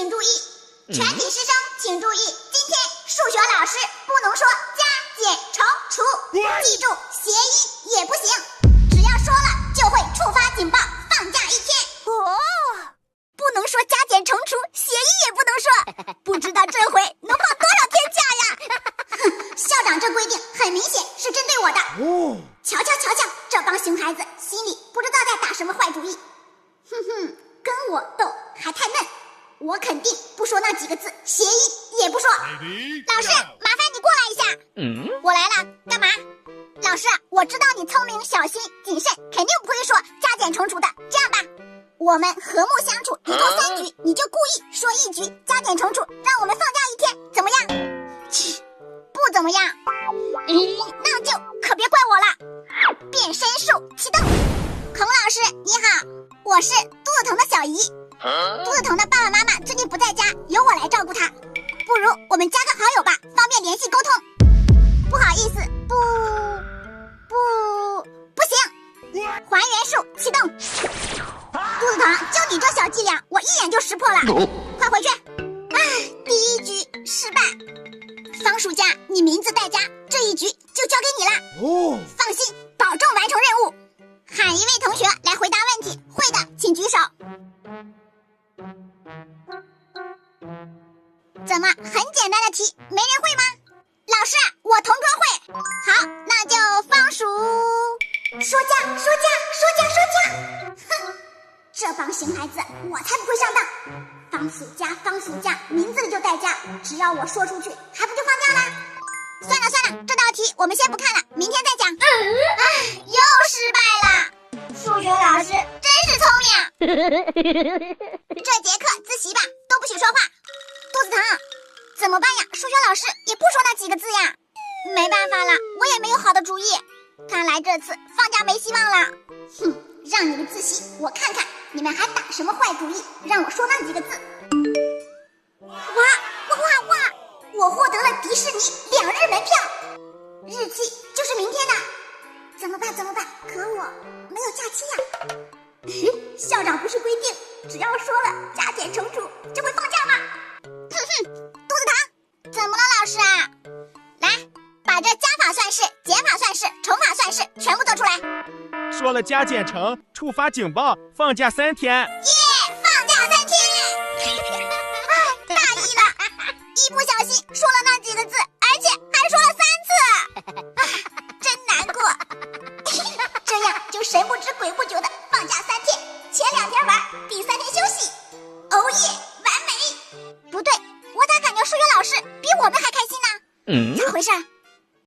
请注意，全体师生请注意，今天数学老师不能说加减乘除，记住谐音也不行，只要说了就会触发警报，放假一天。哦，不能说加减乘除，谐音也不能说，不知道这回能放多少天假呀？哼，校长这规定很明显是针对我的。哦，瞧瞧瞧瞧，这帮熊孩子心里不知道在打什么坏主意。哼哼，跟我斗还太嫩，我肯定不说那几个字，谐音也不说。老师，麻烦你过来一下。我来了，干嘛？老师，我知道你聪明、小心、谨慎，肯定不会说加减乘除的。这样吧，我们和睦相处，一共3局，你就故意说1局加减乘除，让我们放假一天，怎么样？不怎么样。那就可别怪我了。变身术启动。孔老师你好，我是肚子疼的小姨。肚子疼的爸爸妈妈最近不在家，由我来照顾他。不如我们加个好友吧，方便联系沟通。不好意思，不行。还原术启动。肚子疼，就你这小伎俩，我一眼就识破了。快回去。第1局失败。方暑假，你名字带家，这1局就交给你了。哦，放心，保证完成任务。喊一位同学来回答问题，会的请举手。怎么很简单的题没人会吗？老师，我同桌会。好，那就方暑说假。哼，这帮熊孩子我才不会上当。方暑假，名字里就带家，只要我说出去，还不就放假啦？算了，这道题我们先不看了，明天再讲。又失败了。数学老师真是聪明。这节课自习吧，都不许说话。肚子疼，怎么办呀？数学老师也不说那几个字呀。没办法了，我也没有好的主意。看来这次放假没希望了。哼，让你们自习，我看看你们还打什么坏主意，让我说那几个字。哇！我获得了迪士尼2日门票，日期就是明天的。怎么办？可我没有假期呀。校长不是规定只要说了加减乘除就会放假吗？肚子疼，怎么了老师啊？来，把这加法算式、减法算式、乘法算式全部做出来。说了加减乘，触发警报，放假3天。放假3天。大意了，一不小心说了那几个字，而且还说了3次。真难过。这样就神不知鬼不觉的放假3天，前2天玩，第3天休息。哦耶，完美！不对，我咋感觉数学老师比我们还开心呢？怎么回事？